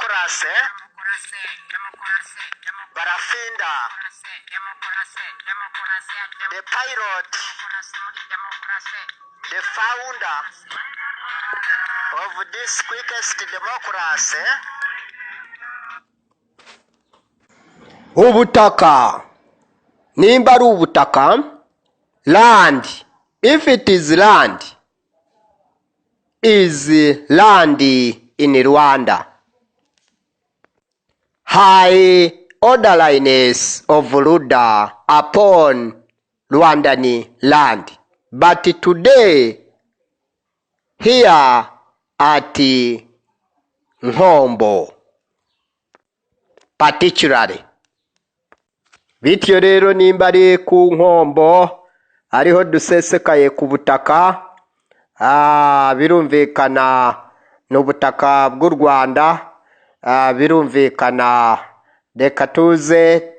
Democracy Barafinda the pilot the founder of this quickest democracy. Ubutaka nimba ari ubutaka, land, if it is land in Rwanda. High orderliness of Ruda upon Rwandan land. But today, here at Nhombo, particularly, bityo rero nimba ari ku Nkombo ariho dusesekaye ku butaka, birumvikana n'ubutaka bw'u Rwanda, birumvikana reka tuze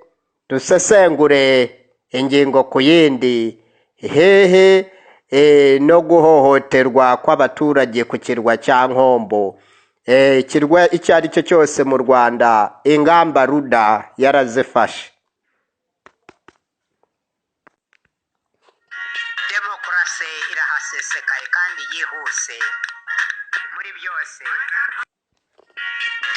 dusesengure ingingo ku yindi, hehe no guhohoterwa kw'abaturage ku kirwa cya Nkombo. Ikirwa icyo ari cyo cyose mu Rwanda ingamba Ruda yarazifashe. Demokrasi irahasesekaye kandi yihuse muri byose.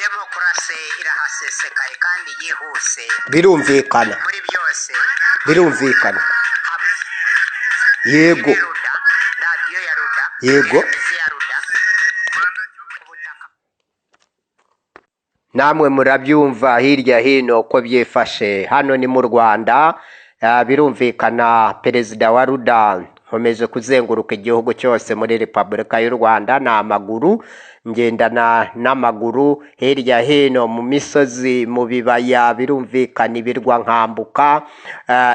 Demokrasi irahasesekaye kandi yihuse Birumvikana. muri byose. Birumvikana. Yego. Radio ya Ruda. Yego. Ya Ruda. Namwe murabyumva hirya hino ko byifashe hano ni mu Rwanda. Birumvikana perezida wa Ruda nkomeje kuzenguruka igihugu cyose muri Repubulika y'u Rwanda n'amaguru, ngendana n'amaguru hirya hino mu misozi, mu bibaya, birumvikana ibirwa nkambuka,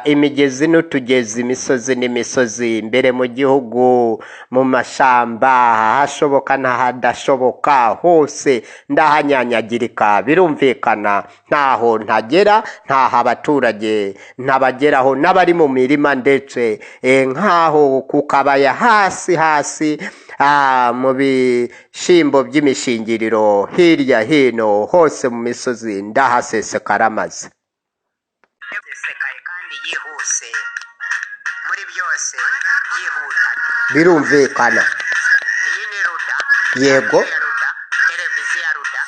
imigezi n'utugezi, imisozi n'imisozi, mbere mu gihugu, mu mashamba, hashoboka n'ahadashoboka, hose ndahanyanyagirika. Birumvikana ntaho ntagera, ntaho abaturage ntabageraho, n'abari mu mirima ndetse nkaho kukabaya hasi mu bishimbo by'imishingiriro, hirya hino hose mu misozi ndahasesekara amaze. Sesekaye kandi yihuse muri byose yihutana. Birumvikana. Iyi ni Ruda. Yego. Ruda. Televiziyo ya Ruda.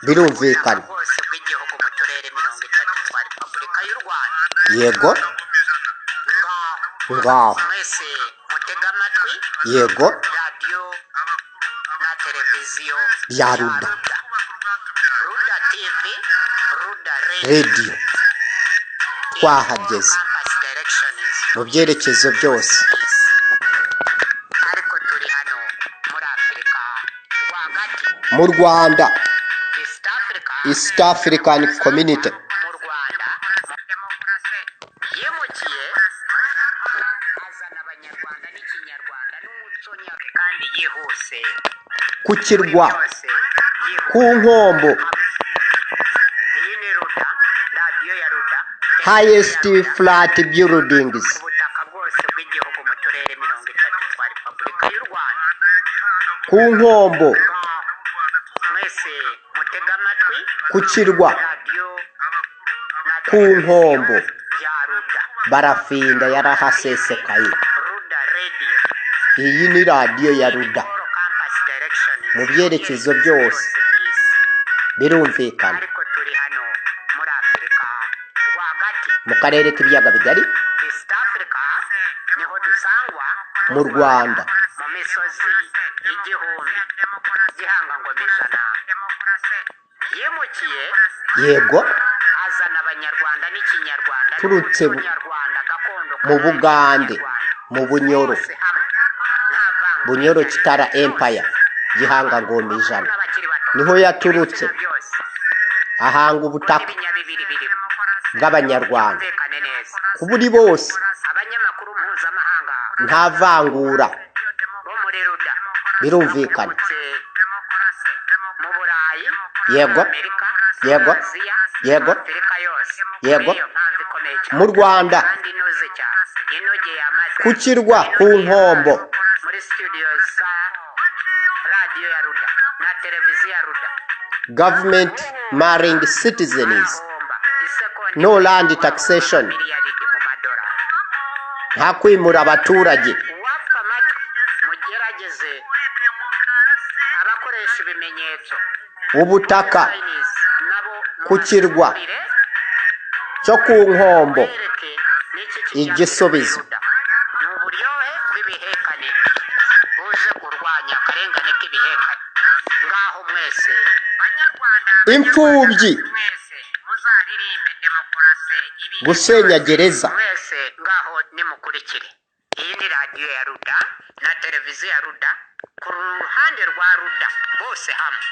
Birumvikana. Bwose bw'igihugu mu turere 30 twa Repubulika y'u Rwanda. Yego. Ngaho. Mwese mutega amatwi. Yego. Radio na televiziyo ya Ruda. Ruda TV, Ruda Radio. Twahageze mu byerekezo byose. Ariko turi hano muri Afurika rwagati. Mu Rwanda. East African Community. Mu Rwanda demokrasi yimukiye azana abanyarwanda n'ikinyarwanda n'umuco nyarwanda kandi yihuse Ku kirwa, ku Nkombo, iyi ni Ruda, radio ya Ruda, highest flat buildings, ubutaka bwose bw'igihugu mu turere 30 twa Repubulika y'u Rwanda. ku Nkombo, Mwese mutega amatwi ku kirwa, radio na ku Nkombo, ya Ruda. Barafinda yarahasesekaye. Ruda Radio. Iyi ni radiyo ya Ruda All campus directions. mu byerekezo byose. Birumvikana. Ariko turi hano muri Afurika rwagati. Mu karere k'ibiyaga bigari, East Africa niho dusangwa mu Rwanda, mu misozi y'igihumbi gihanga ngo mijana. Yimukiye yego, azana abanyarwanda n'ikinyarwanda turutse n'umunyarwanda gakondo mu Bugande, mu Bunyoro, Bunyoro Kitara Empire, Gihanga Ngoma ijana, niho yaturutse ahanga ubutaka bw'abanyarwanda ku buri bose, abanyamakuru mpuzamahanga nta vangura. bo muri Ruda. Birumvikana. Mu Burayi, Yego. Amerika, Yego. Aziya, Yego. Afurika yose. Yego. Niyo mpamvu ikomeye cyane. Mu Rwanda, kandi inoze cyane, inogeye amatwi. ku kirwa, ku Nkombo, muri studios za radio ya Ruda na televiziyo ya Ruda. government marrying citizens, no land taxation, nta kwimura abaturage. uwapfa amatwi mugerageze abakoresha ibimenyetso ubutaka nabo ku kirwa cyo ku nkombo bereke n'iki igisubizo. ni uburyohe bw'ibihekane buje kurwanya akarengane k'ibihekane. ngaho mwese banyarwanda, imfubyi mwese muzaririmbe demokarasi gusenya gereza. mwese ngaho nimukurikire. iyi ni radiyo ya ruda na televiziyo ya ruda ku ruhande rwa ruda bose hamwe.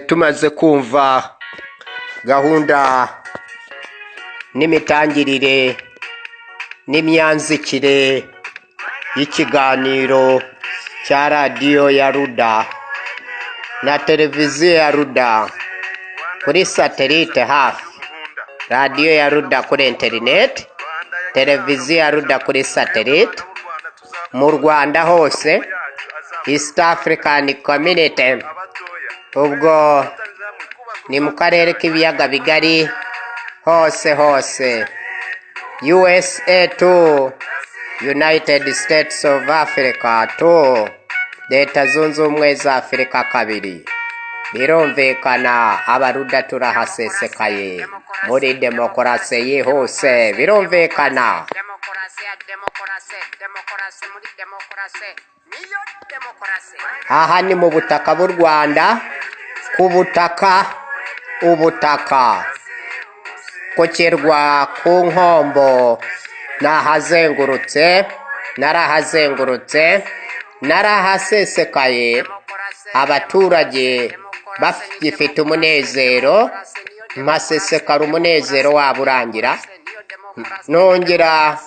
Tumaze kumva gahunda n'imitangirire n'imyanzikire y'ikiganiro cya radiyo ya ruda na televiziyo ya ruda kuri satelite hafi, radiyo ya ruda kuri interineti, televiziyo ya ruda kuri satelite, mu Rwanda hose, East African Community, ubwo ni mu karere k'ibiyaga bigari hose, USA to United States of Africa to Leta Zunze Ubumwe za Afurika kabiri. Birumvikana abaruda turahasesekaye muri demokarasi yihuse. Birumvikana demokarasi muri demokarasi niyo demokarasi. aha ni mu butaka bw'u Rwanda, ku butaka, ubutaka ku kirwa, ku nkombo, narahazengurutse, narahasesekaye, abaturage bafite umunezero, mpasesekara umunezero wabo urangira, nongera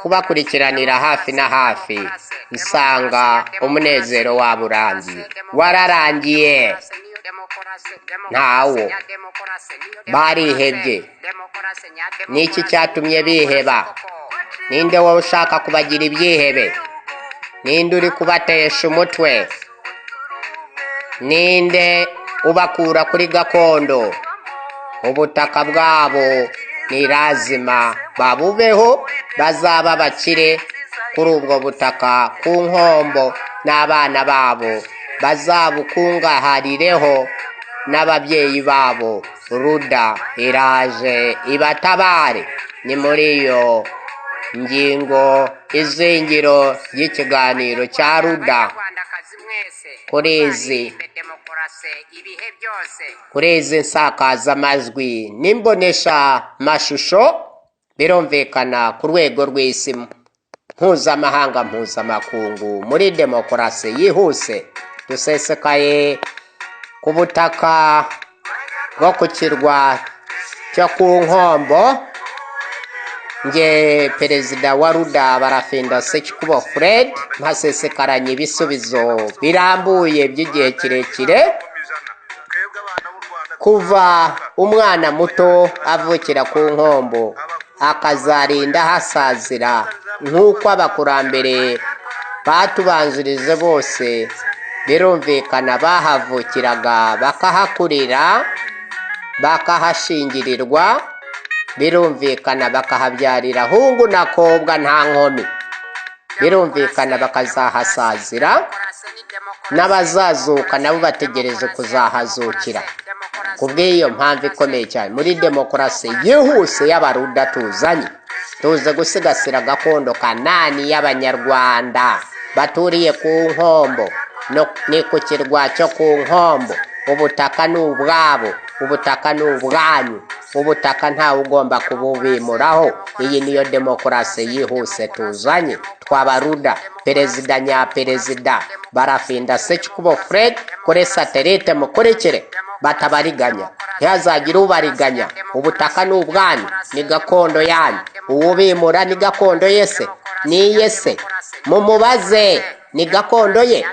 kubakurikiranira hafi na hafi, nsanga umunezero wabo wararangiye, ntawo. Barihebye. Niki cyatumye biheba? Ninde wowe ushaka kubagira ibyihebe? Ninde uri kubatesha umutwe? Ninde ubakura kuri gakondo? Ubutaka bwabo ni lazima babubeho, bazaba bakire kuri ubwo butaka, ku nkombo, n'abana babo bazabukungaharireho, n'ababyeyi babo. Ruda iraje ibatabare. Ni muri iyo ngingo izingiro y'ikiganiro cya ruda kuri izi nsakazamajwi n'imbonesha mashusho. Birumvikana ku rwego rw'isi mpuzamahanga, mpuzamakungu, muri demokarasi yihuse. Dusesekaye ku butaka bwo ku kirwa cyo ku nkombo. Nge perezida wa ruda Barafinda Sekikubo Fred, mpasesekaranye ibisubizo birambuye by'igihe kirekire, kuva umwana muto avukira ku nkombo akazarinda hasazira, nk'uko abakurambere batubanjirije bose. Birumvikana bahavukiraga, bakahakurira, bakahashingirirwa, birumvikana bakahabyarira hungu na kobwa nta nkomi. Birumvikana bakazahasazira, n'abazazuka nabo bategereje kuzahazukira. Kubw'iyo mpamvu ikomeye cyane muri demokarasi yihuse y'abaruda tuzanye, tuze gusigasira gakondo kanani y'abanyarwanda baturiye ku nkombo, ni ku kirwa cyo ku nkombo. Ubutaka ni ubwabo, ubutaka ni ubwanyu, ubutaka ntawe ugomba kububimuraho. Iyi niyo demokarasi yihuse tuzanye twabaruda. Perezida nyaperezida Barafinda Sekikubo Fred kuri satelite mukurikire, batabariganya, ntihazagire ubariganya. Ubutaka ni ubwanyu, ni gakondo yanyu. Uwubimura ni gakondo yese, ni yese, mumubaze, ni gakondo ye.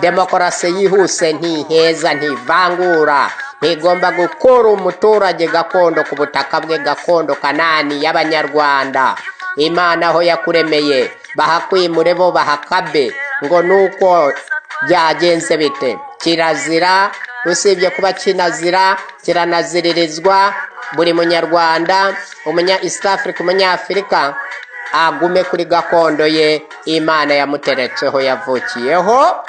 Demokarasi yihuse ntiheza, ntivangura, ntigomba gukora umuturage gakondo ku butaka bwe, gakondo kanani y'abanyarwanda. Imana aho yakuremeye bahakwimure bo bahakabe ngo nuko byagenze bite. Kirazira usibye kuba kinazira kiranaziririzwa buri munyarwanda umunya East Africa umunyafurika agume kuri gakondo ye Imana yamuteretseho yavukiyeho,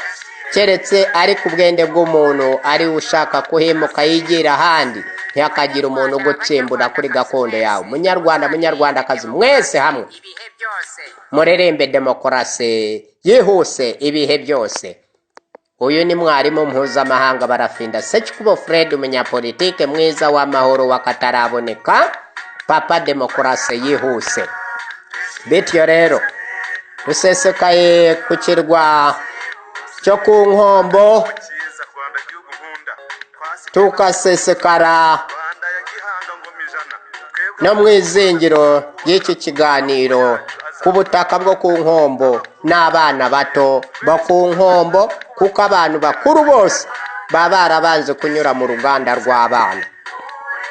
keretse ari ku bwende bw'umuntu ari ushaka kuhemuka yigira ahandi, ntihakagira umuntu ugutsimbura kuri gakondo yawe. Munyarwanda munyarwandakazi mwese hamwe murerembe demokarasi yihuse ibihe byose. Uyu ni mwarimu mpuzamahanga Barafinda Sekikubo Fred, umunyapolitike mwiza w'amahoro wakataraboneka, papa demokarasi yihuse. Bityo rero dusesekaye ku kirwa cyo ku Nkombo, tukasesekara no mu izingiro ry'iki kiganiro ku butaka bwo ku Nkombo n'abana bato bo ku Nkombo, kuko abantu bakuru bose baba barabanze kunyura mu ruganda rw'abana.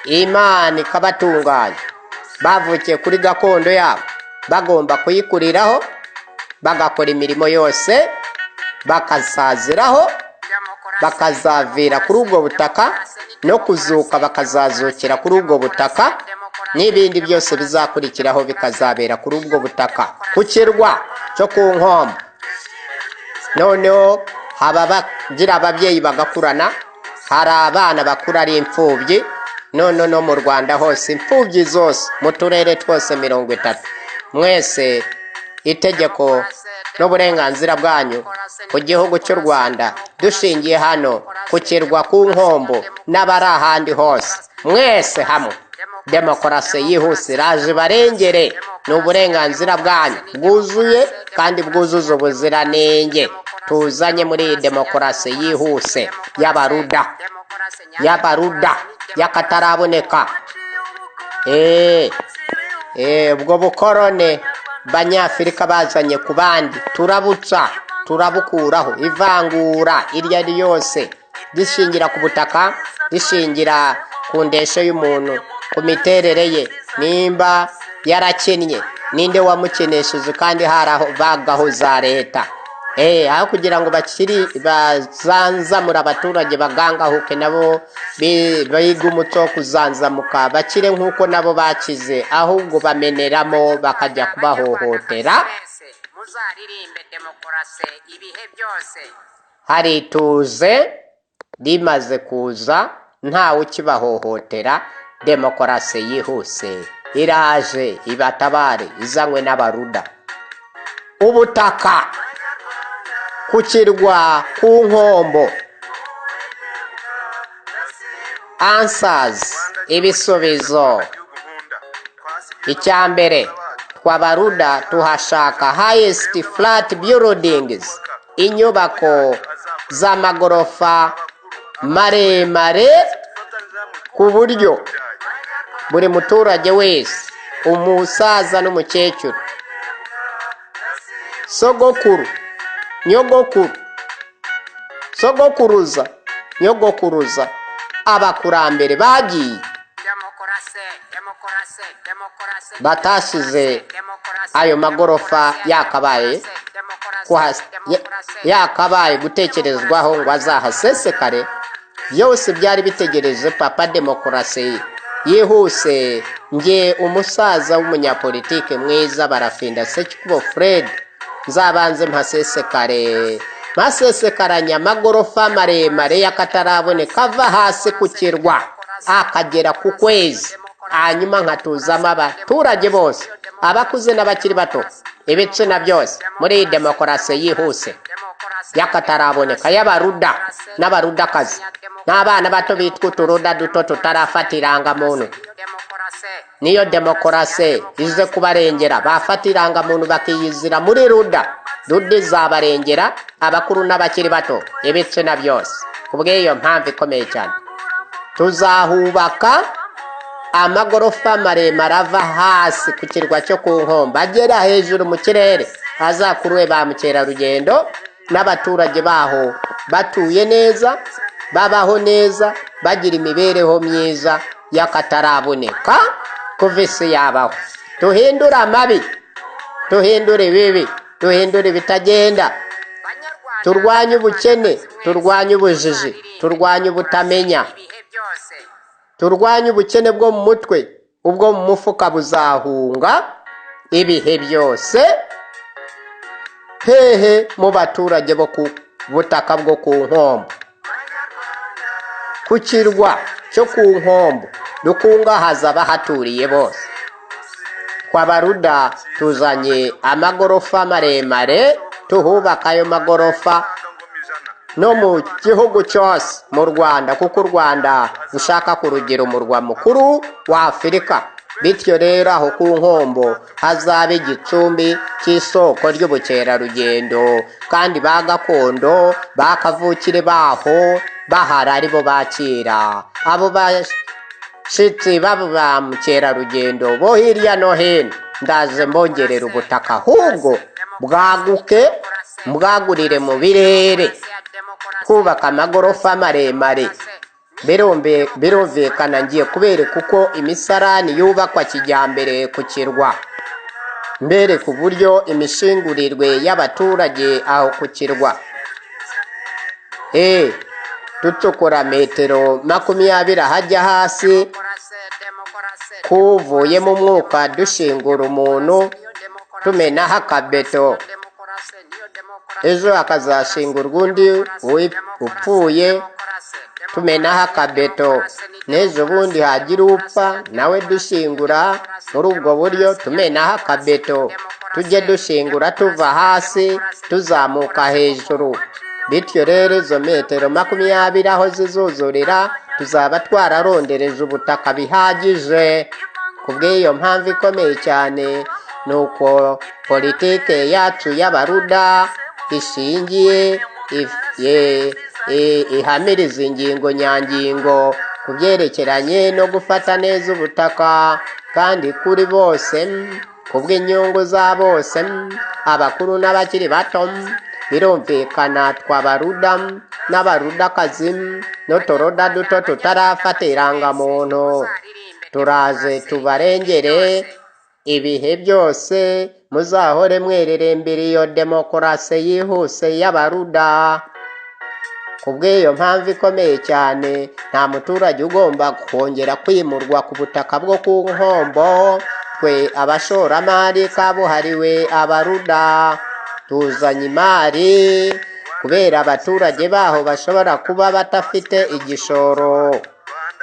Imana ikabatunganya, bavukiye kuri gakondo yabo, bagomba kuyikuriraho, bagakora imirimo yose, bakasaziraho, bakazavira kuri ubwo butaka, no kuzuka bakazazukira kuri ubwo butaka, n'ibindi byose bizakurikiraho bikazabera kuri ubwo butaka ku kirwa cyo ku Nkombo. Noneho haba bagira ababyeyi bagakurana, hari abana bakura ari imfubyi. None no mu Rwanda hose imfubyi zose mu turere twose 30, mwese itegeko n'uburenganzira bwanyu ku gihugu cy'u Rwanda, dushingiye hano ku kirwa ku Nkombo n'abari ahandi hose, mwese hamwe demokarasi yihuse iraje barengere. Ni uburenganzira bwanyu bwuzuye kandi bwuzuza ubuziranenge tuzanye muri iyi demokarasi yihuse y'abaruda y'akataraboneka. Ubwo bukorone banyafurika bazanye ku bandi turabuca, turabukuraho. Ivangura iryo ari yose rishingira ku butaka, rishingira ku ndesho y'umuntu, ku miterere ye, nimba yarakennye ninde wamukenesheje kandi haraho bagaho za leta. Aho kugira ngo bazanzamura abaturage bagangahuke, nabo biga umuco wo kuzanzamuka bakire nk'uko nabo bakize, ahubwo bameneramo bakajya kubahohotera. Hari ituze rimaze kuza, ntawe ukibahohotera. Demokarasi yihuse iraje ibatabare, izanywe n'abaruda. Ubutaka ku kirwa ku Nkombo, answers, ibisubizo. Icya mbere, twabaruda tuhashaka highest flat buildings, inyubako z'amagorofa maremare, ku buryo buri muturage wese, umusaza n'umukecuru, sogokuru, nyogokuru, sogokuruza, nyogokuruza, abakurambere bagiye batasize ayo magorofa yakabaye gutekerezwaho ngo azahasesekare. Byose byari bitegereje papa demokarasi yihuse. Nge umusaza w'umunyapolitike mwiza Barafinda Sekikubo Fred, nzabanze mpasesekaranya amagorofa maremare y'akataraboneka, ava hasi ku kirwa akagera ku kwezi, hanyuma nkatuzamo abaturage bose, abakuze n'abakiri bato, ibitsina byose, muri iyi demokarasi yihuse y'akataraboneka y'abaruda n'abarudakazi, n'abana bato bitwa uturuda duto tutarafata irangamuntu. Niyo demokarasi ize kubarengera, bafata irangamuntu bakiyizira muri ruda izabarengera, abakuru n'abakiri bato, ibitsina byose. Kubw'iyo mpamvu ikomeye cyane, tuzahubaka amagorofa maremare ava hasi ku kirwa cyo ku Nkombo agera hejuru mu kirere, azakuruwe ba mukerarugendo n'abaturage baho batuye neza, babaho neza, bagira imibereho myiza y'akataraboneka kuva isi yabaho. Tuhindure amabi, tuhindure ibibi, tuhindure ibitagenda, turwanye ubukene, turwanye ubujiji, turwanye ubutamenya, turwanye ubukene bwo mu mutwe, ubwo mu mufuka buzahunga ibihe byose. Hehe mu baturage bo ku butaka bwo ku nkombo, ku kirwa cyo ku nkombo dukungahaza abahaturiye bose. Kwa Baruda tuzanye amagorofa maremare, tuhubaka ayo magorofa no mu gihugu cyose mu Rwanda, kuko u Rwanda rushaka kurugira umurwa mukuru wa Afurika. Bityo rero aho ku nkombo hazaba igicumbi cy'isoko ry'ubukerarugendo, kandi ba gakondo bakavukire baho bahari ari bo bakira abo bashitsi babo ba mukerarugendo bo hirya no hino. Ndaje mbongerera ubutaka ahubwo bwaguke, mbwagurire mu birere, twubaka amagorofa maremare. Birumvikana ngiye kubereka uko imisarani yubakwa kijyambere ku kirwa, mbere ku buryo imishingurirwe y'abaturage aho ku kirwa. Ducukura metero 20 hajya hasi, kuvuye mu mwuka dushingura umuntu, tumenaho akabeto, ejo hakazashingurwa undi upfuye, tumenaho akabeto, n'ejo bundi hagira upfa nawe dushingura muri ubwo buryo, tumenaho akabeto, tujye dushingura tuva hasi tuzamuka hejuru. Bityo rero izo metero 20 aho zizuzurira tuzaba twararondereje ubutaka bihagije. Kubw'iyo mpamvu ikomeye cyane nuko politike yacu y'Abaruda ishingiye ihamiriza ingingo nyangingo ku byerekeranye no gufata neza ubutaka, kandi kuri bose, kubw'inyungu za bose, abakuru n'abakiri bato. Birumvikana twabaruda n'abarudakazi n'utoroda duto tutarafata irangamuntu, turaje tubarengere ibihe byose. Muzahore mwererembera iyo demokarasi yihuse y'Abaruda. Kubw'iyo mpamvu ikomeye cyane, nta muturage ugomba kongera kwimurwa ku butaka bwo ku nkombo. Twe abashoramari kabuhariwe Abaruda tuzanye imari, kubera abaturage baho bashobora kuba batafite igishoro,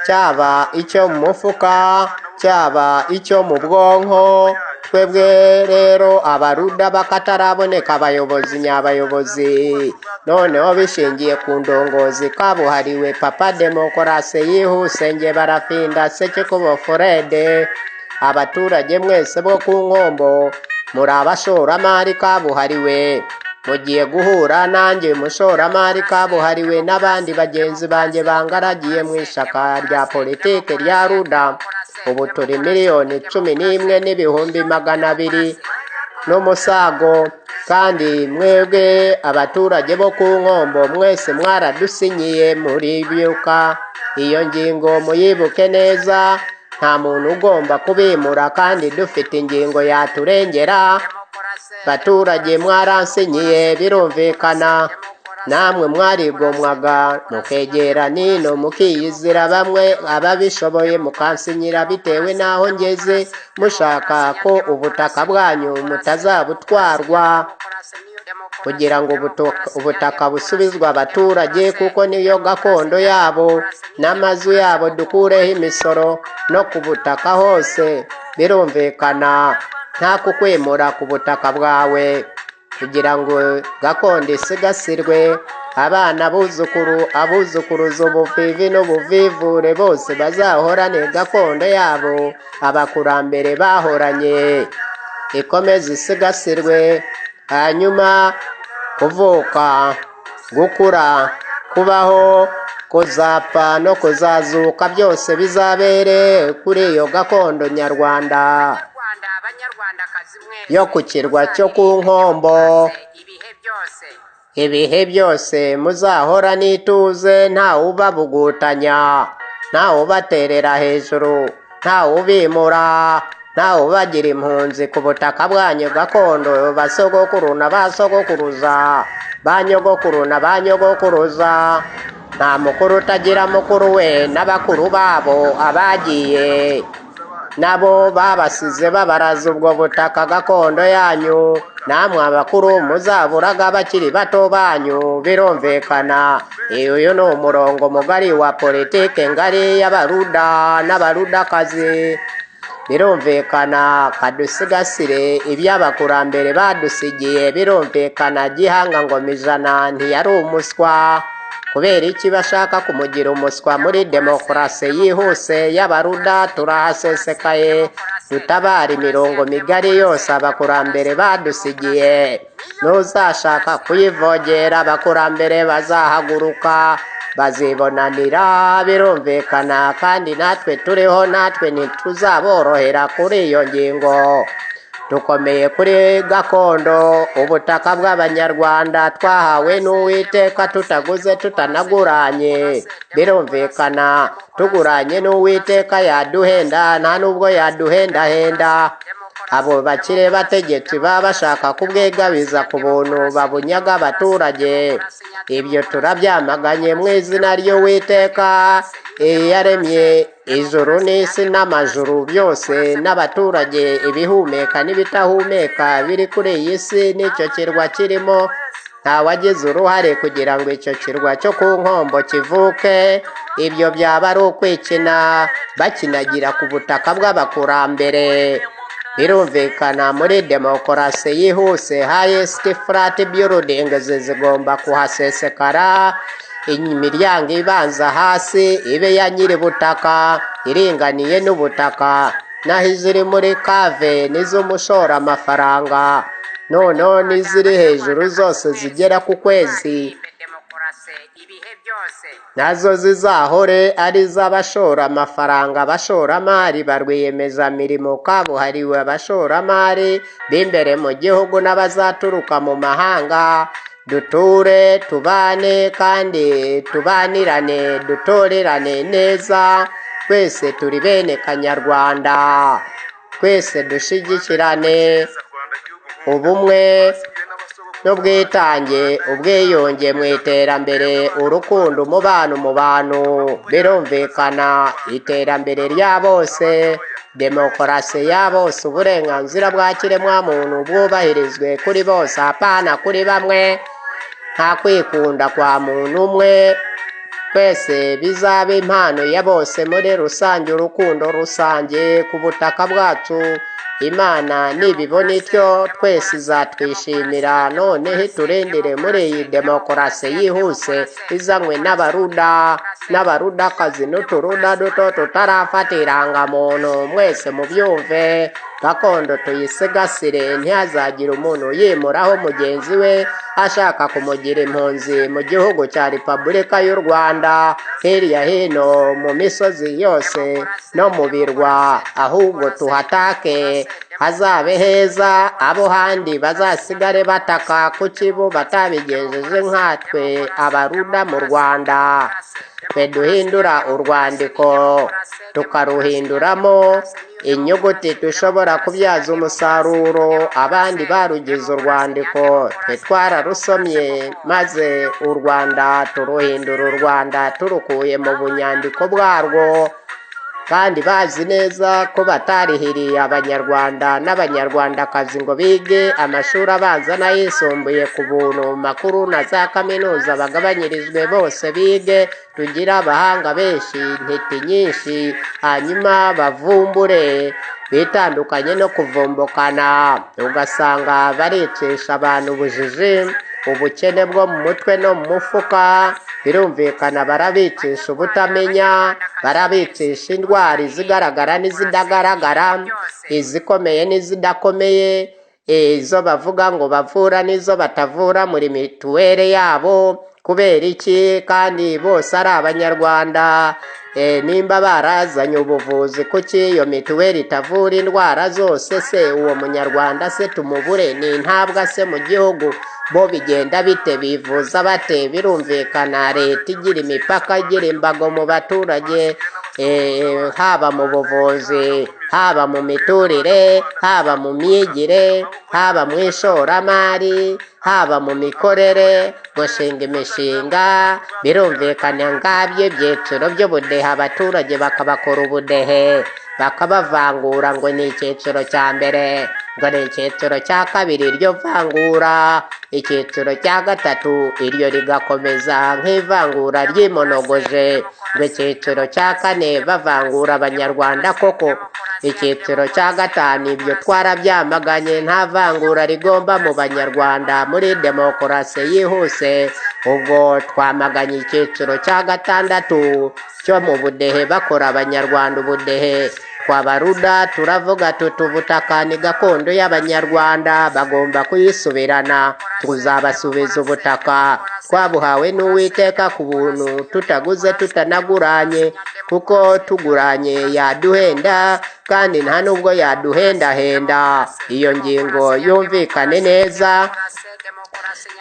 cyaba icyo mu mufuka, cyaba icyo mu bwonko. Twebwe rero Abaruda bakataraboneka abayobozi nyabayobozi, noneho bishingiye ku ndongozi kabuhariwe papa demokarasi yihuse nge barafinda Sekikubo Fred. Abaturage mwese bo ku nkombo muri abashoramari kabuhariwe, mugiye guhura nanjye umushoramari kabuhariwe n'abandi bagenzi banjye bangaragiye mu ishaka rya politike rya Ruda. Ubu turi 11,200,000 n'umusago, kandi mwebwe abaturage bo ku nkombo mwese mwaradusinyiye muri byuka. Iyo ngingo muyibuke neza, nta muntu ugomba kubimura, kandi dufite ingingo yaturengera. Baturage mwaransinyiye, birumvikana namwe mwarigomwaga mukegera nino mukiyizira, bamwe ababishoboye mukansinyira bitewe n'aho ngeze, mushaka ko ubutaka bwanyu mutazabutwarwa, kugira ngo ubutaka busubizwa abaturage, kuko niyo gakondo yabo n'amazu yabo. Dukureho imisoro no ku butaka hose. Birumvikana nta kukwimura ku butaka bwawe, kugira ngo gakondo isigasirwe. Abana abuzukuruza ubuvivi n'ubuvivure bose bazahorane gakondo yabo abakurambere bahoranye, ikomeze isigasirwe. Hanyuma kuvuka, gukura, kubaho, kuzapfa no kuzazuka byose bizabere kuri iyo gakondo nyarwanda yo ku kirwa cyo ku nkombo. Ibihe byose muzahora n'ituze, ntawe ubabugutanya, ntawe ubaterera hejuru, ntawe ubimura. nawe bagira impunzi ku butaka bwanyu gakondo, basogokuru na basogokuruza, banyogokuru na banyogokuruza. Nta mukuru utagira mukuru we, n'abakuru babo abagiye nabo babasize babaraza ubwo butaka gakondo yanyu. Namwe abakuru muzaburaga bakiri bato banyu. Birumvikana uyu ni umurongo mugari wa politike ngari y'abaruda n'abarudakazi. Birumvikana kadusigasire iby'abakurambere badusigiye. Birumvikana Gihanga Ngoma Ijana ntiyari umuswa. Kubera iki bashaka kumugira umuswa? Muri demokarasi yihuse y'abaruda turahasesekaye, dutabara imirongo migari yose abakurambere badusigiye. N'uzashaka kuyivogera abakurambere bazahaguruka bazibonanira. Birumvikana kandi natwe turiho, natwe ntituzaborohera kuri iyo ngingo. Dukomeye kuri gakondo, ubutaka bw'abanyarwanda twahawe n'Uwiteka, tutaguze tutanaguranye. Birumvikana tuguranye n'Uwiteka yaduhenda, nta nubwo yaduhendahenda. Abo bakire bategetsi baba bashaka kubwegabiza ku buntu babunyaga abaturage. Ibyo turabyamaganye mu izina ry'Uwiteka yaremye ijuru n'isi n'amajuru byose, n'abaturage, ibihumeka n'ibitahumeka biri kuri iyi si n'icyo kirwa kirimo. Ntawagize uruhare kugira ngo icyo kirwa cyo ku nkombo kivuke. Ibyo byaba ari ukwikina bakinagira ku butaka bw'abakurambere. Birumvikana muri demokarasi yihuse, highest flat buildings zigomba kuhasesekara. Imiryango ibanza hasi ibe ya nyiri butaka, iringaniye n'ubutaka. Naho iziri muri kave n'iz'umushora amafaranga, noneho n'iziri hejuru zose zigera ku kwezi, nazo zizahore ari iz'abashora amafaranga. Abashoramari ba rwiyemezamirimo kabuhariwe, abashoramari b'imbere mu gihugu n'abazaturuka mu mahanga. Duture, tubane kandi tubanirane, dutorerane neza. Twese turi bene Kanyarwanda, twese dushyigikirane. Ubumwe n'ubwitange, ubwiyunge mu iterambere, urukundo, umubano mu bantu. Birumvikana iterambere rya bose, demokarasi ya bose, uburenganzira bwa kiremwamuntu bwubahirizwe kuri bose, apana kuri bamwe. Nta kwikunda kwa muntu umwe, twese bizaba impano ya bose muri rusange, urukundo rusange ku butaka bwacu. Imana nibibona ityo twese izatwishimira. Noneho iturindire muri iyi demokarasi yihuse izanywe n'abaruda n'abarudakazi n'uturuda duto tutarafata irangamuntu. Mwese mubyumve, gakondo tuyisigasire. Ntihazagire umuntu yimuraho mugenzi we ashaka kumugira impunzi mu gihugu cya Repubulika y'u Rwanda, hirya hino mu misozi yose no mu birwa. Ahubwo tuhatake hazabe heza, abo handi bazasigare bataka ku kibu batabigejeje nkatwe abaruda mu Rwanda. Twe duhindura urwandiko tukaruhinduramo inyuguti dushobora kubyaza umusaruro. Abandi barugize urwandiko, twe twararusomye maze u Rwanda turuhindura u Rwanda turukuye mu bunyandiko bwarwo. Kandi bazi neza ko batarihiriye abanyarwanda n'abanyarwandakazi ngo bige amashuri abanza n'ayisumbuye ku buntu, makuru na za kaminuza bagabanyirizwe bose bige. Tugire abahanga benshi, intiti nyinshi, hanyuma bavumbure. Bitandukanye no kuvumbukana, ugasanga baricisha abantu ubujiji, ubukene bwo mu mutwe no mu mufuka. Birumvikana barabicisha ubutamenya, barabicisha indwara izigaragara n'izidagaragara, izikomeye n'izidakomeye, izo bavuga ngo bavura n'izo batavura muri mituweli yabo. Kubera iki? Kandi bose ari abanyarwanda. Nimba barazanye ubuvuzi, kuki iyo mituweli itavura indwara zose? Se uwo munyarwanda se tumubure? Ni ntabwa se mu gihugu bo bigenda bite? Bivuza bate? Birumvikana leta igira imipaka, igira imbago mu baturage. haba mu buvuzi, haba mu miturire, haba mu myigire, haba mu ishoramari, haba mu mikorere, gushinga imishinga. Birumvikana ngabyo ibyiciro by'ubudehe, abaturage bakabakora ubudehe, bakabavangura ngo ni icyiciro cya mbere, ngo ni icyiciro cya kabiri iryo vangura, icyiciro cya gatatu iryo rigakomeza nk'ivangura ryimonogoje, ngo icyiciro cya kane bavangura abanyarwanda koko, icyiciro cya gatanu ibyo twarabyamaganye, nta vangura rigomba mu banyarwanda muri demokarasi yihuse. Ubwo twamaganye icyiciro cya gatandatu cyo mu budehe, bakora abanyarwanda ubudehe. Twabaruda turavuga tuti ubutaka ni gakondo y'abanyarwanda, bagomba kuyisubirana. Tuzabasubiza ubutaka twabuhawe n'Uwiteka ku buntu, tutaguze tutanaguranye, kuko tuguranye yaduhenda kandi nta nubwo yaduhendahenda. Iyo ngingo yumvikane neza.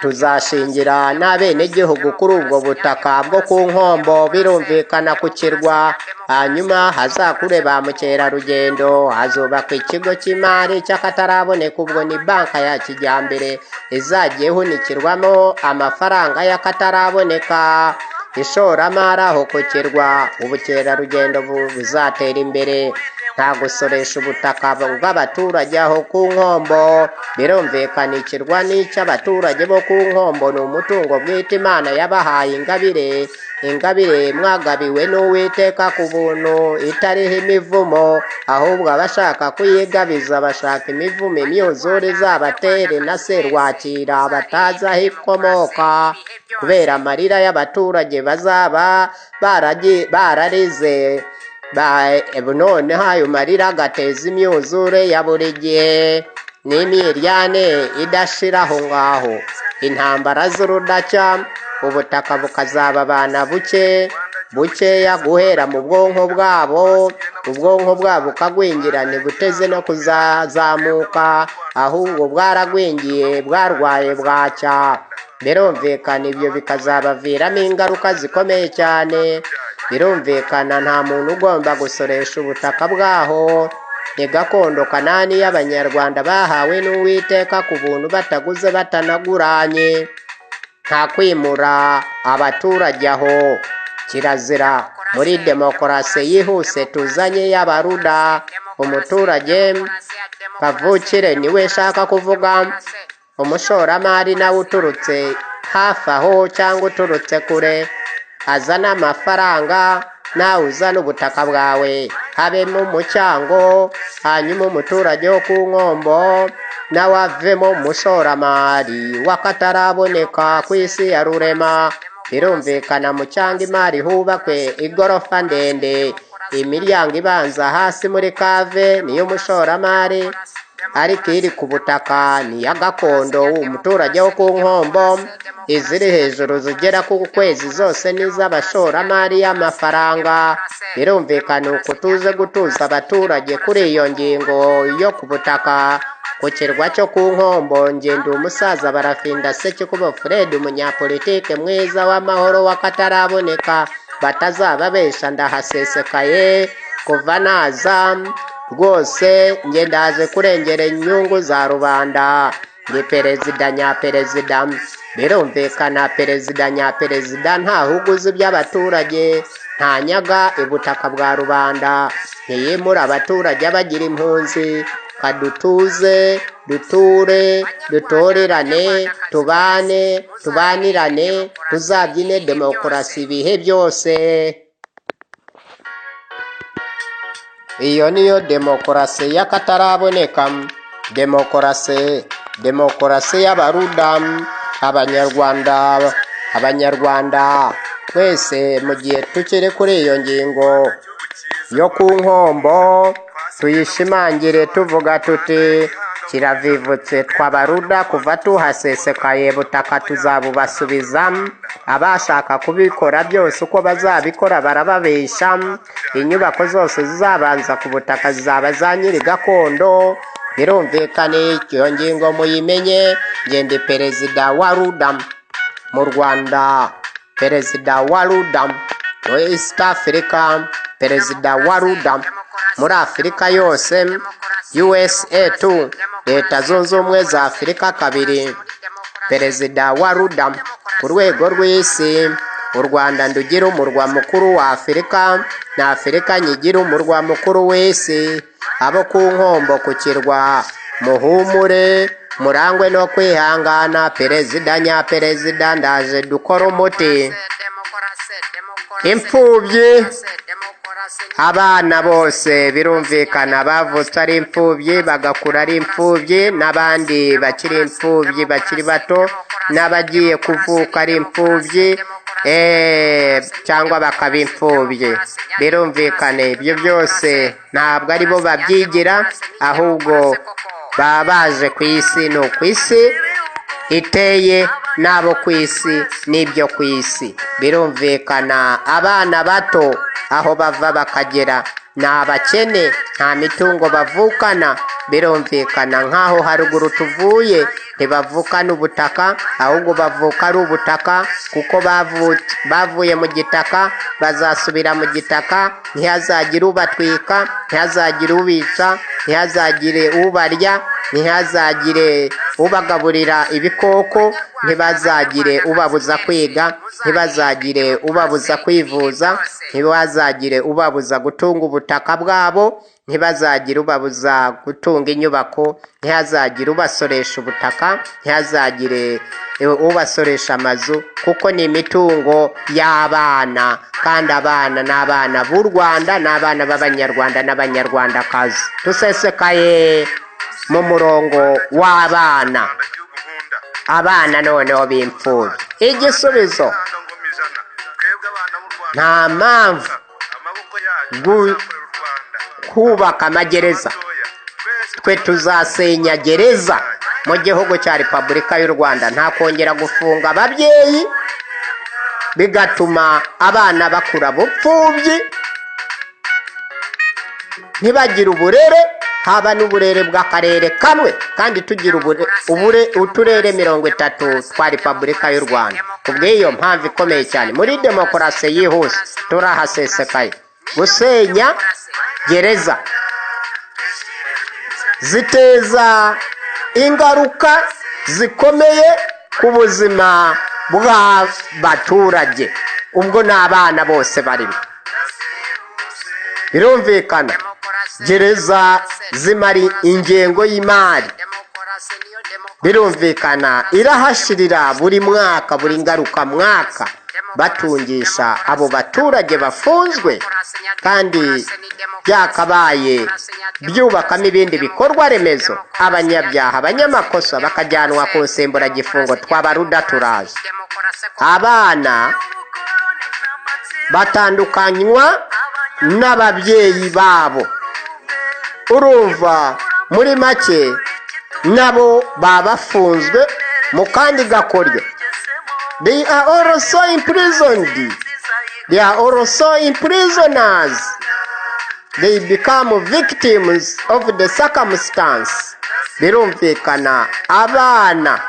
Tuzashingira n'abenegihugu kuri ubwo butaka bwo ku nkombo, birumvikana ku kirwa. Hanyuma hazakure ba mukerarugendo, hazubakwa ikigo cy'imari cy'akataraboneka, ubwo ni banka ya kijyambere izagiye ihunikirwamo amafaranga y'akataraboneka. Ishoramari aho ku kirwa, ubukerarugendo buzatera imbere. Nta gusoresha ubutaka bw'abaturage aho ku nkombo. Birumvikana ikirwa n'icy'abaturage bo ku nkombo, ni umutungo bwite Imana yabahaye ingabire, ingabire mwagabiwe n'Uwiteka ku buntu, itariho imivumo, ahubwo abashaka kuyigabiza bashaka imivumo, imyuzure izabatere na serwakira batazi aho ikomoka, kubera amarira y'abaturage bazaba bararize. Noneho ayo marira agateza imyuzure ya buri gihe n'imyiryane idashira aho ngaho, intambara z'urudaca, ubutaka bukazababana bukeya guhera mu bwonko bwabo, ubwonko bwabo bukagwingira, ntibuteze no kuzazamuka, ahubwo bwaragwingiye, bwarwaye bwacya. Birumvikana ibyo bikazabaviramo ingaruka zikomeye cyane. Birumvikana nta muntu ugomba gusoresha ubutaka bwaho, ni gakondo kanani y'abanyarwanda bahawe n'Uwiteka ku buntu, bataguze batanaguranye. Nta kwimura abaturage aho, kirazira. Muri demokarasi yihuse tuzanye y'abaruda, umuturage kavukire niwe shaka kuvuga. Umushoramari nawe uturutse hafi aho cyangwa uturutse kure, azana amafaranga, nawe uzana ubutaka bwawe, habemo umucyango. Hanyuma umuturage wo ku nkombo nawe avemo umushoramari w'akataraboneka ku isi ya rurema. Birumvikana mu cyangwa imari hubakwe igorofa ndende, imiryango ibanza hasi muri kave niyo umushoramari, ariko iri ku butaka ni iya gakondo umuturage wo ku nkombo. Iziri hejuru zigera ku kwezi zose n'iz'abashoramari y'amafaranga. Birumvikana uko tuze gutuza abaturage kuri iyo ngingo yo ku butaka ku kirwa cyo ku nkombo. Ngenda umusaza Barafinda Sekikubo Fred, umunyapolitike mwiza w'amahoro w'akataraboneka, batazababesha ndahasesekaye kuva naza rwose. Ngendaje kurengera inyungu za rubanda, ni perezida nyaperezida. Birumvikana perezida nyaperezida ntahuguza iby'abaturage, ntanyaga ubutaka bwa rubanda, ntiyimura abaturage abagira impunzi. Kadutuze, duture, dutorerane, tubane, tubanirane, tuzabyine demokarasi ibihe byose. Iyo niyo demokarasi y'akataraboneka, demokarasi y'abaruda. Abanyarwanda twese mu gihe tukiri kuri iyo ngingo yo ku nkombo, tuyishimangire tuvuga tuti kiravivutse. Twabaruda kuva tuhasesekaye butaka tuzabubasubiza. Abashaka kubikora byose uko bazabikora barababesha. Inyubako zose zizabanza ku butaka zizaba za nyiri gakondo. Birumvikane iyo ngingo muyimenye. Ngende perezida wa RUDA mu Rwanda, perezida wa RUDA muri East Africa, perezida wa ruda muri afurika yose, USA 2 leta zunze ubumwe za afurika 2 perezida wa ruda ku rwego rw'isi. U Rwanda ndugira umurwa mukuru wa Afurika na Afurika nyigira umurwa mukuru w'isi. Abo ku nkombo ku kirwa muhumure murangwe no kwihangana. Perezida nyaperezida ndaje dukora umuti. Imfubyi abana bose birumvikana bavutse ari imfubyi bagakura ari imfubyi, n'abandi bakiri imfubyi bakiri bato, n'abagiye kuvuka ari imfubyi cyangwa bakaba imfubyi. Birumvikane ibyo byose ntabwo ari bo babyigira, ahubwo baba baje ku isi. Ni uku isi iteye n'abo ku isi n'ibyo ku isi. Birumvikana abana bato aho bava bakagera ni abakene, nta mitungo bavukana. Birumvikana nk'aho haruguru tuvuye ntibavukana ubutaka, ahubwo bavuka ari ubutaka, kuko bavuye mu gitaka bazasubira mu gitaka. Ntihazagire ubatwika, ntihazagire ubica, ntihazagire ubarya, ntihazagire ubagaburira ibikoko, ntibazagire ubabuza kwiga, ntibazagire ubabuza kwivuza, ntibazagire ubabuza gutunga ubutaka bwabo, ntibazagire ubabuza gutunga inyubako, ntihazagire ubasoresha ubutaka, ntihazagire ubasoresha amazu, kuko ni imitungo y'abana. Kandi abana ni abana b'u Rwanda, ni abana b'abanyarwanda n'abanyarwandakazi. Dusesekaye mu murongo w'abana, abana noneho b'imfubyi. Igisubizo nta mpamvu kubaka amagereza. Twe tuzasenya gereza mu gihugu cya Repubulika y'u Rwanda, nta kongera gufunga ababyeyi bigatuma abana bakura bupfubyi, ntibagire uburere, haba n'uburere bw'akarere kamwe, kandi tugira uturere 30 twa Repubulika y'u Rwanda. Kubw'iyo mpamvu ikomeye cyane muri demokarasi yihuse turahasesekaye. Gusenya gereza ziteza ingaruka zikomeye ku buzima bw'abaturage, ubwo n'abana bose barimo. Birumvikana gereza zimari ingengo y'imari. Birumvikana irahashirira buri mwaka, buri ngaruka mwaka, batungisha abo baturage bafunzwe, kandi byakabaye byubakamo ibindi bikorwa remezo. Abanyabyaha, abanyamakosa bakajyanwa ku nsimburagifungo twabaruda turaje. Abana batandukanywa n'ababyeyi babo. Urumva muri make nabo babafunzwe mu kandi gakoryo. They are also imprisoned. They are also imprisoners. They become victims of the circumstance. Birumvikana abana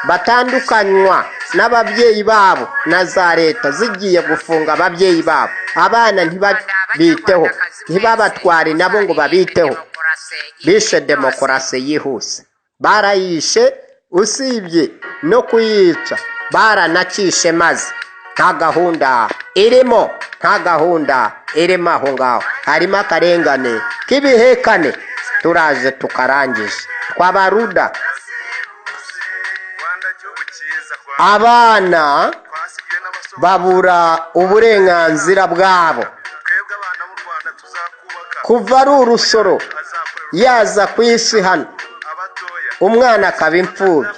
batandukanywa n'ababyeyi babo na za leta zigiye gufunga ababyeyi babo. Abana ntibabiteho, ntibabatware nabo ngo babiteho. Bishe demokarasi yihuse, barayishe. Usibye no kuyica baranacishe, maze nta gahunda irimo, nta gahunda irimo aho ngaho. Harimo akarengane k'ibihekane. Turaje tukarangije twabaruda. Abana babura uburenganzira bwabo kuva ari urusoro yaza ku isi hano. Umwana akaba imfubyi,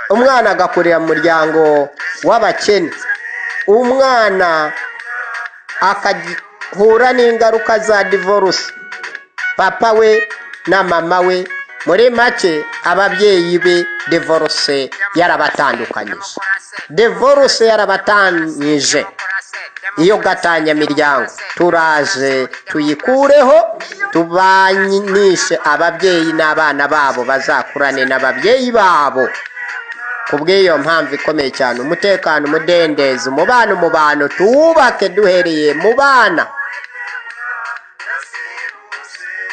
umwana agakurira mu muryango w'abakene, umwana akahura n'ingaruka za divorce, papa we na mama we. Muri make ababyeyi be divorce yarabatandukanyije. Divorce yarabatanyije. Iyo gatanya miryango turaje tuyikureho, tubanishe ababyeyi n'abana babo bazakurane n'ababyeyi babo. Kubw'iyo mpamvu ikomeye cyane umutekano, umudendezo, umubano tuwubake duhereye mu bana.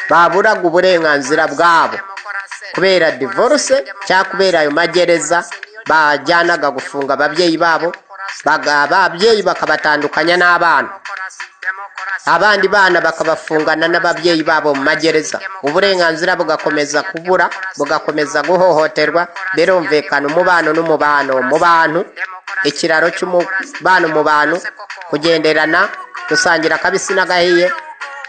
baburaga uburenganzira bwabo kubera divorce cyangwa kubera ayo magereza bajyanaga gufunga ababyeyi babo, ababyeyi bakabatandukanya n'abana, abandi bana bakabafungana n'ababyeyi babo mu magereza, uburenganzira bugakomeza kubura, bugakomeza guhohoterwa. Birumvikana umubano n'umubano mu bantu, ikiraro cy'umubano mu bantu, kugenderana, gusangira akabisi n'agahiye,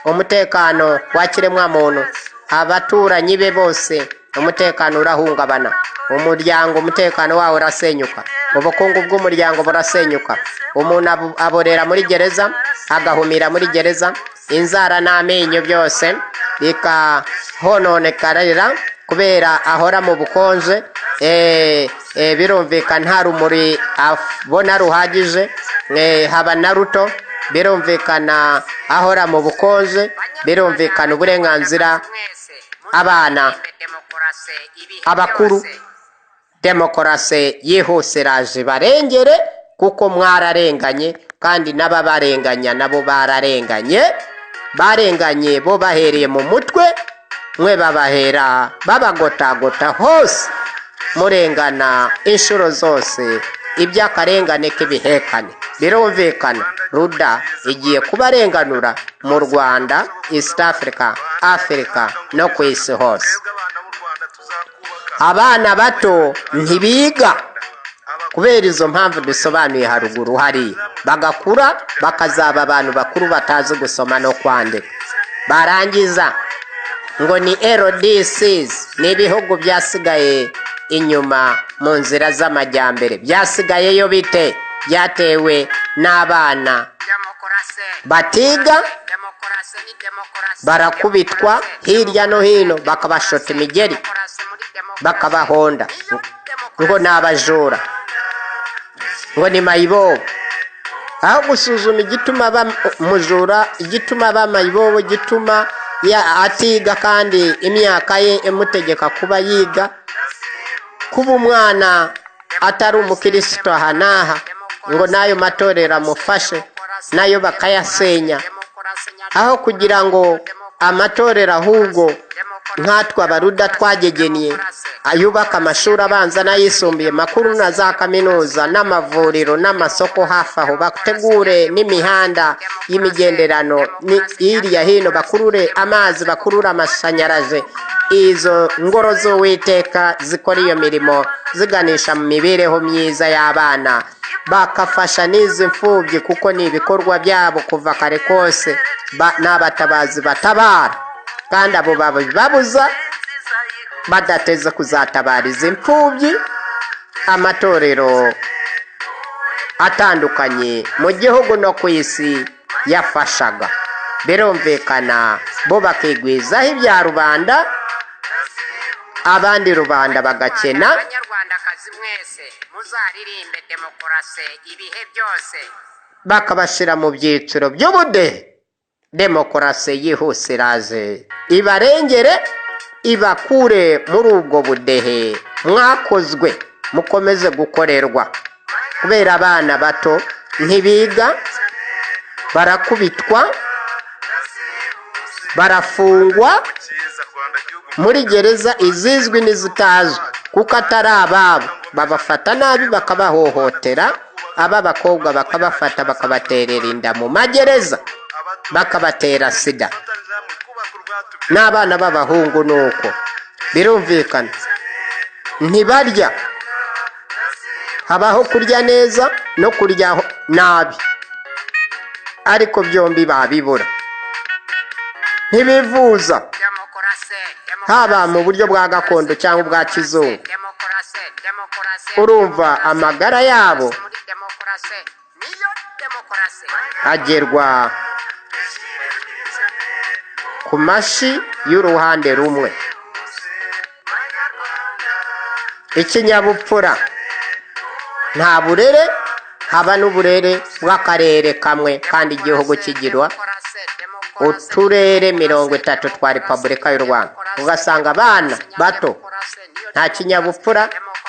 umutekano wa kiremwamuntu, abaturanyi be bose umutekano urahungabana, umuryango umutekano wawo urasenyuka, ubukungu bw'umuryango burasenyuka, umuntu aborera muri gereza, agahumira muri gereza, inzara n'amenyo byose bikahononekarira kubera ahora mu bukonje. Birumvikana nta rumuri abona ruhagije, haba na ruto. Birumvikana ahora mu bukonje. Birumvikana uburenganzira abana, abakuru, demokarasi yihuse raje barengere, kuko mwararenganye kandi n'ababarenganya nabo barenganye bo bahereye mu mutwe, mwe babahera babagotagota hose, murengana inshuro zose, iby'akarengane k'ibihekane. Birumvikana ruda igiye kubarenganura mu Rwanda, East Africa, Africa no ku isi hose. Abana bato ntibiga kubera izo mpamvu dusobanuye haruguru hariya, bagakura bakazaba abantu bakuru batazi gusoma no kwandika, barangiza ngo ni LDCs, n'ibihugu byasigaye inyuma mu nzira z'amajyambere. Byasigayeyo bite? Byatewe n'abana batiga, barakubitwa hirya no hino, bakabashota imigeri, bakabahonda ngo ni abajura, ngo ni mayibobo. Aho gusuzuma igituma bamujura, igituma bamayibobo, igituma atiga kandi imyaka ye imutegeka kuba yiga, kuba umwana atari umukristo aha n'aha, ngo nayo matorero amufashe, nayo bakayasenya, aho kugira ngo amatorero ahubwo nkatwe abaruda twagegeniye ayubaka amashuri abanza n'ayisumbuye makuru na za kaminuza n'amavuriro n'amasoko hafi aho, bategure n'imihanda y'imigenderano hirya hino, bakurure amazi, bakurure amashanyarazi. Izo ngoro z'Uwiteka zikora iyo mirimo ziganisha mu mibereho myiza y'abana, bakafasha n'izi mfubyi, kuko ni ibikorwa byabo kuva kare kose, n'abatabazi batabara, kandi abo babuza badateze kuzatabariza imfubyi. Amatorero atandukanye mu gihugu no ku isi yafashaga. Birumvikana bo bakigwizaho ibya rubanda, abandi rubanda bagakena. Abanyarwandakazi mwese muzaririmbe demokarasi ibihe byose, bakabashira mu byiciro by'ubudehe. Demokarasi yihuse iraje ibarengere, ibakure muri ubwo budehe mwakozwe, mukomeze gukorerwa, kubera abana bato ntibiga, barakubitwa, barafungwa muri gereza izizwi n'izitazwi, kuko atari ababo. Babafata nabi, bakabahohotera, ab'abakobwa bakabafata bakabaterera inda mu magereza, bakabatera sida, n'abana b'abahungu nuko. Birumvikana ntibarya, habaho kurya neza no kurya nabi, ariko byombi babibura. Ntibivuza, haba mu buryo bwa gakondo cyangwa bwa kizungu. Urumva amagara yabo agerwa ku mashi y'uruhande rumwe. Ikinyabupfura, nta burere, haba n'uburere bw'akarere kamwe, kandi igihugu kigirwa uturere 30 twa Repubulika y'u Rwanda. Ugasanga abana bato nta kinyabupfura,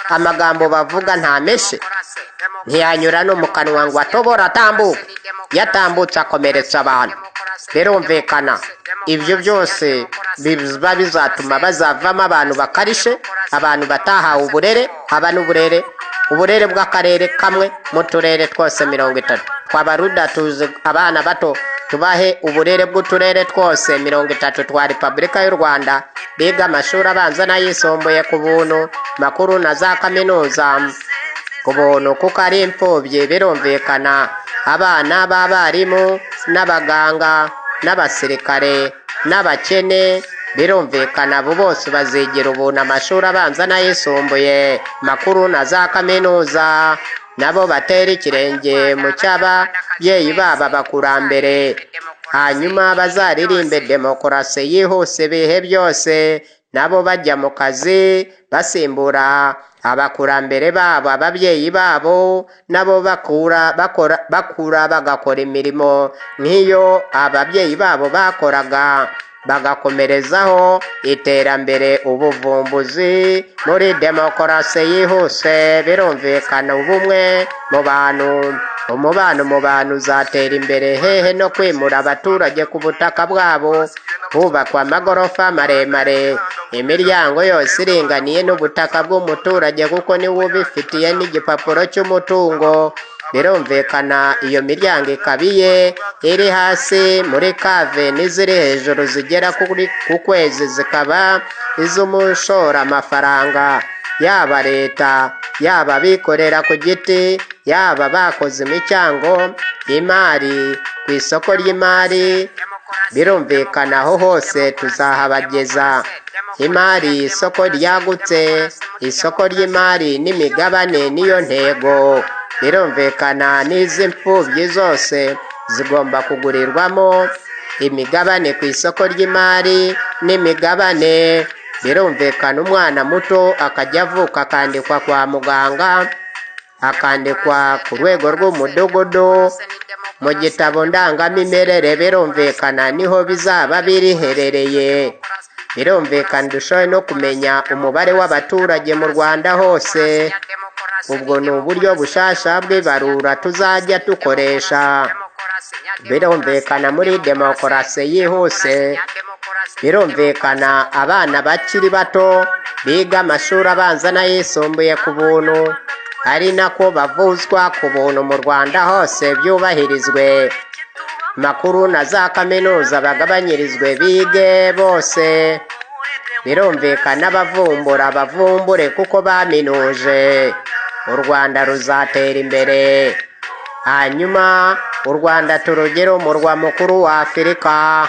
amagambo bavuga nta meshe, ntiyanyura no mu kanwa ngo atobora atambuke, yatambutse akomeretsa abantu. birumvikana ibyo byose biba bizatuma bazavamo abantu bakarishe, abantu batahawe uburere, haba n'uburere bw'akarere kamwe mu turere twose 30. Twabaruda tuzi abana bato tubahe uburere bw'uturere twose 30 twa Repubulika y'u Rwanda, biga amashuri abanza n'ayisumbuye ku buntu, makuru na za kaminuza ku buntu, kuko ari imfubyi. Birumvikana abana b'abarimu n'abaganga n'abasirikare n'abakene, birumvikana abo bose bazigira ubuntu amashuri abanza n'ayisumbuye, makuru na za kaminuza, nabo batera ikirenge mu cy'ababyeyi babo abakurambere, hanyuma bazaririmbe demokarasi yihuse ibihe byose, nabo bajya mu kazi basimbura abakurambere babo, ababyeyi babo nabo bakura bagakora imirimo nk'iyo ababyeyi babo bakoraga, bagakomerezaho iterambere, ubuvumbuzi muri demokarasi yihuse. Birumvikana ubumwe mu bantu, umubano mu bantu uzatera imbere, hehe no kwimura abaturage ku butaka bwabo, hubakwa amagorofa maremare, imiryango yose iringaniye n'ubutaka bw'umuturage, kuko niwe ubifitiye n'igipapuro cy'umutungo. Birumvikana iyo miryango ikabiye iri hasi muri kave, n'iziri hejuru zigera ku kwezi zikaba iz'umushora amafaranga, yaba leta, yaba abikorera ku giti, yaba bakoze imicyango y'imari ku isoko ry'imari. Birumvikana aho hose tuzahabageza imari, isoko ryagutse, isoko ry'imari n'imigabane niyo ntego. Birumvikana n'izi mfubyi zose zigomba kugurirwamo imigabane ku isoko ry'imari n'imigabane. Birumvikana umwana muto akajya avuka akandikwa kwa muganga, akandikwa ku rwego rw'umudugudu mu gitabo ndangamimerere. Birumvikana niho bizaba biriherereye. Birumvikana dushoboye no kumenya umubare w'abaturage mu Rwanda hose. Ubwo ni uburyo bushasha bw'ibarura tuzajya dukoresha. Birumvikana muri demokarasi yihuse, birumvikana abana bakiri bato biga amashuri abanza n'ayisumbuye ku buntu, ari nako bavuzwa ku buntu mu Rwanda hose, byubahirizwe. Makuru na za kaminuza bagabanyirizwe, bige bose. Birumvikana bavumbura bavumbure kuko baminuje. U Rwanda ruzatera imbere, hanyuma u Rwanda turugire umurwa mukuru wa Afurika,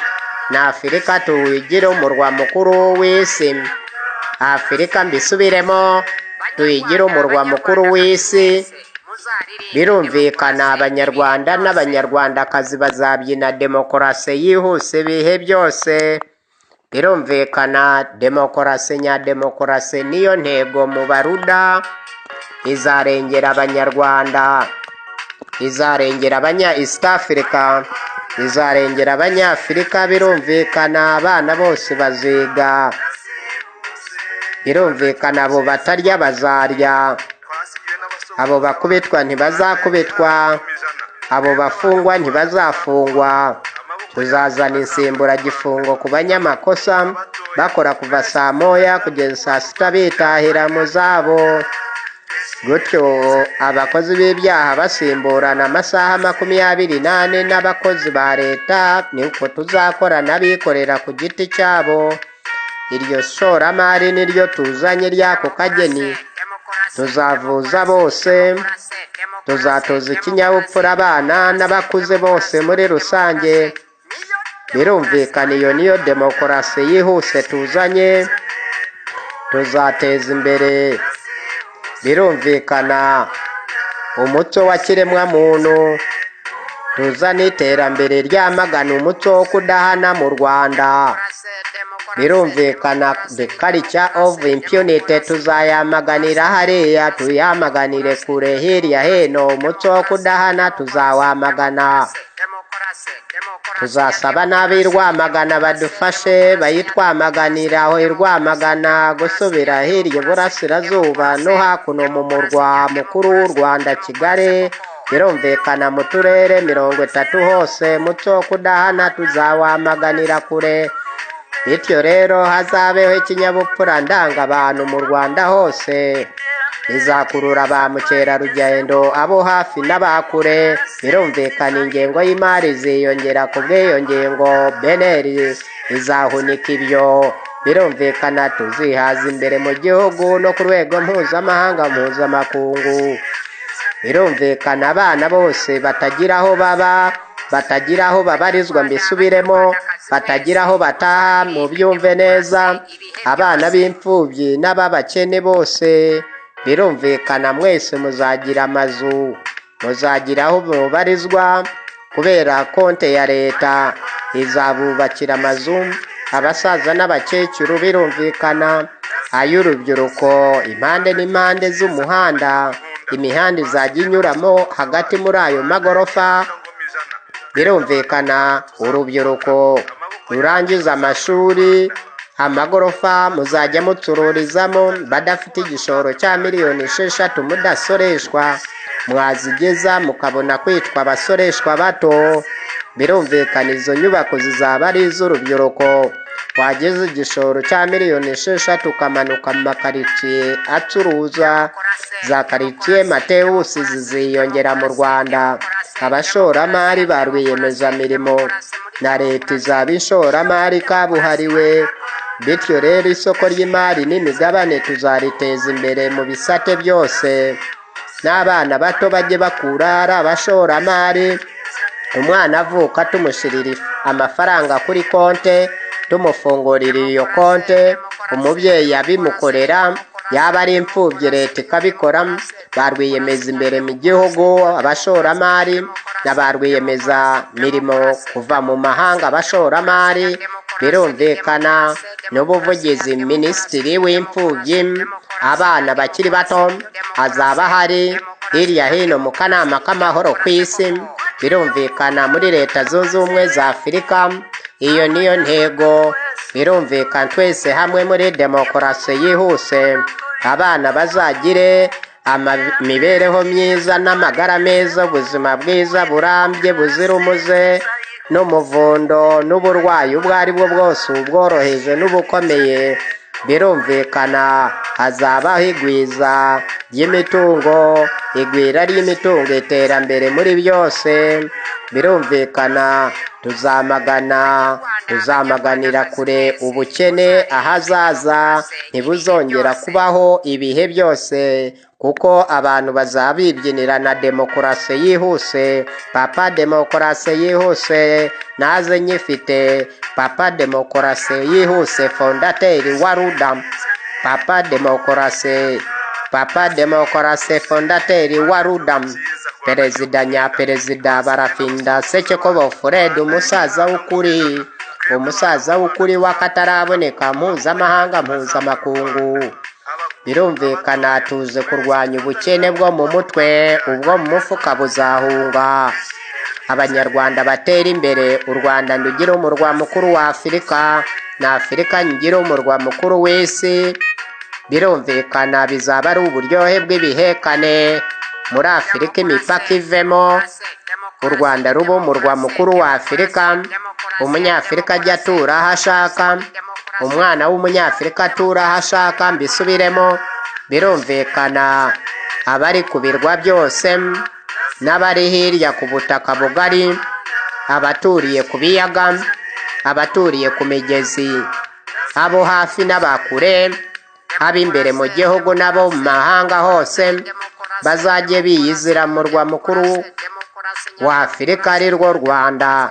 na Afurika tuyigire umurwa mukuru w'isi. Afurika mbisubiremo, tuyigire umurwa mukuru w'isi. Birumvikana abanyarwanda n'abanyarwandakazi bazabyina demokarasi yihuse ibihe byose. Birumvikana demokarasi nyademokarasi niyo ntego mu Baruda. Izarengera abanyarwanda, izarengera abanya East Africa, izarengera abanyafurika. Birumvikana abana bose baziga. Birumvikana abo batarya bazarya, abo bakubitwa ntibazakubitwa, abo bafungwa ntibazafungwa. Tuzazana insimburagifungo ku banyamakosa bakora kuva saa moya kugeza saa sita bitahira mu zabo, gutyo abakozi b'ibyaha basimburana amasaha 24 n'abakozi ba leta. Niko tuzakora n'abikorera ku giti cyabo. Iryo shoramari niryo tuzanye ry'ako kageni. Tuzavuza bose, tuzatoza ikinyabupfura abana n'abakuze bose muri rusange. Birumvikana iyo niyo demokarasi yihuse tuzanye. Tuzateza imbere, birumvikana, umuco wa kiremwa muntu. Tuzane iterambere ryamagana umuco wo kudahana mu Rwanda. Birumvikana the culture of impunity tuzayamaganira hariya, tuyamaganire kure hirya heno. Umuco wo kudahana tuzawamagana. Tuzasaba n'ab'i Rwamagana badufashe bayitwamaganira aho i Rwamagana gusubira hirya Burasirazuba no hakuno mu murwa mukuru w'u Rwanda Kigali. birumvikana mu turere 30 hose muco kudahana tuzawamaganira kure. Bityo rero hazabeho ikinyabupfura ndanga abantu mu Rwanda hose, bizakurura ba mukerarugendo abo hafi n'abakure. Birumvikana ingengo y'imari ziyongera ku bw'iyo ngengo beneri izahunika ibyo. Birumvikana tuzihaza imbere mu gihugu no ku rwego mpuzamakungu. Birumvikana abana bose batagira aho baba, batagira aho babarizwa, mbisubiremo, batagira aho bataha, mu byumve neza, abana b'imfubyi n'ababakene bose. Birumvikana mwese muzagira amazu, muzagira aho mubarizwa, kubera konte ya leta izabubakira amazu. Abasaza n'abakecuru birumvikana, ay'urubyiruko impande n'impande z'umuhanda, imihanda izajya inyuramo hagati muri ayo magorofa. Birumvikana urubyiruko rurangiza amashuri, amagorofa muzajya mucururizamo, badafite igishoro cya miliyoni 6 mudasoreshwa, mwazigeza mukabona kwitwa abasoreshwa bato. Birumvikana izo nyubako zizaba ari iz'urubyiruko. Wageze igishoro cya miliyoni 6 ukamanuka mu makaritsiye acuruza, za karitsiye Matewusi ziziyongera mu Rwanda. Abashoramari ba rwiyemezamirimo na leta izaba inshoramari kabuhariwe. Bityo rero isoko ry'imari n'imigabane tuzariteza imbere mu bisate byose, n'abana bato bajye bakura ari abashoramari. Umwana avuka tumushyirira amafaranga kuri konte, tumufungurira iyo konte, umubyeyi abimukorera, yaba ari imfubyi leta ikabikora. Ba rwiyemeza imbere mu gihugu, abashoramari n'aba rwiyemeza mirimo kuva mu mahanga, abashoramari. Birumvikana n'ubuvugizi minisitiri w'imfubyi, abana bakiri bato azaba hari hirya hino mu kanama k'amahoro ku isi. Birumvikana muri leta zunze ubumwe za Afurika, iyo niyo ntego. Birumvikana twese hamwe muri demokarasi yihuse, abana bazagire imibereho myiza n'amagara meza, ubuzima bwiza burambye buzira umuze n'umuvundo n'uburwayi ubwo ari bwo bwose, ubworoheje n'ubukomeye. Birumvikana hazabaho igwiza ry'imitungo, igwira ry'imitungo, iterambere muri byose. Birumvikana tuzamaganira kure ubukene ahazaza, ntibuzongera kubaho ibihe byose, kuko abantu bazabibyinira na demokarasi yihuse. Papa demokarasi yihuse naze nyifite, papa demokarasi yihuse fondateri wa RUDA, papa demokarasi fondateri wa RUDA, perezida nyaperezida Barafinda Sekikubo Fred, umusaza w'ukuri w'akataraboneka mpuzamakungu. Birumvikana tuze kurwanya ubukene bwo mu mutwe, ubwo mu mufuka buzahunga. Abanyarwanda batera imbere, u Rwanda ndugira umurwa mukuru wa Afurika, na Afurika ngira umurwa mukuru w'isi. Birumvikana bizaba ari uburyohe bw'ibihekane. Muri Afurika imipaka ivemo, u Rwanda ruba umurwa mukuru wa Afurika. Umunyafurika ajya atura aho ashaka, umwana w'umunyafurika atura aho ashaka. Mbisubiremo, birumvikana abari ku birwa byose n'abari hirya ku butaka bugari, abaturiye ku biyaga, abaturiye ku migezi, abo hafi n'abakure, ab'imbere mu gihugu n'abo mu mahanga hose, bazajye biyizira mu murwa mukuru wa Afurika ari rwo Rwanda,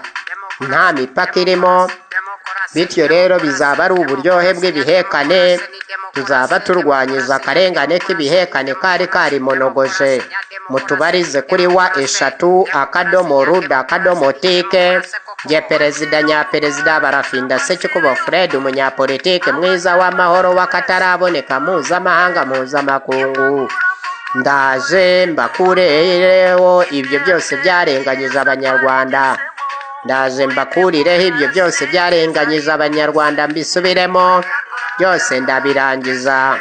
nta mipaka irimo. Bityo rero bizaba ari uburyohe bw'ibihekane. Tuzaba turwanyiza akarengane k'ibihekane kari karimonogoje. Mutubarize kuri wa@RUDA.tk. Nge perezida nyaperezida Barafinda Sekikubo Fred, umunyapolitike mwiza w'amahoro w'akataraboneka mpuzamakungu. Ndaje mbakureho ibyo byose byarenganyije Abanyarwanda. Ndaje mbakurireho ibyo byose byarenganyije Abanyarwanda. Mbisubiremo, byose ndabirangiza.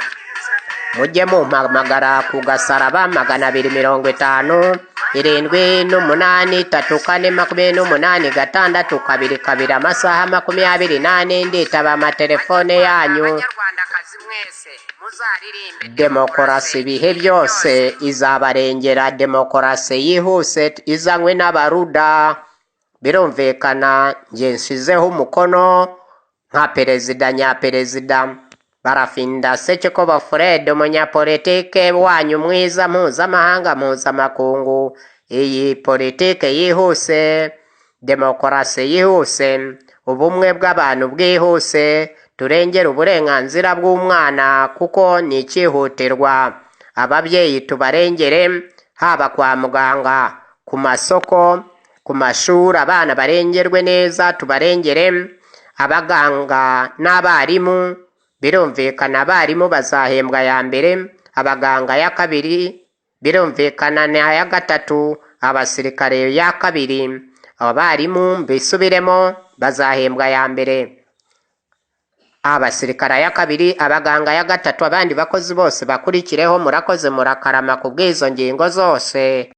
Mujye mumpamagara ku gasaraba 250, 7, 8, 3, 4, 8, 2, amasaha 24 nditaba amatelefone yanyu. abanyarwandakazi mwese muzaririmbe Demokarasi ibihe byose izabarengera. Demokarasi yihuse izanywe n'abaruda. Birumvikana nge nsizeho umukono nka perezida nyaperezida Barafinda Sekikubo Fred, umunyapolitike wanyu mwiza mpuzamahanga mpuzamakungu. Iyi politike yihuse, demokarasi yihuse, ubumwe bw'abantu bwihuse, turengera uburenganzira bw'umwana kuko ni icyihutirwa. Ababyeyi tubarengere, haba kwa muganga, ku masoko, ku mashuri, abana barengerwe neza, tubarengere. Abaganga n'abarimu, birumvikana abarimu bazahembwa ya mbere, abaganga ya kabiri, birumvikana na ya gatatu, abasirikare ya kabiri. Abarimu bisubiremo bazahembwa ya mbere, abasirikare ya kabiri, abaganga ya gatatu, abandi bakozi bose bakurikireho. Murakoze murakarama ku bw'izo ngingo zose.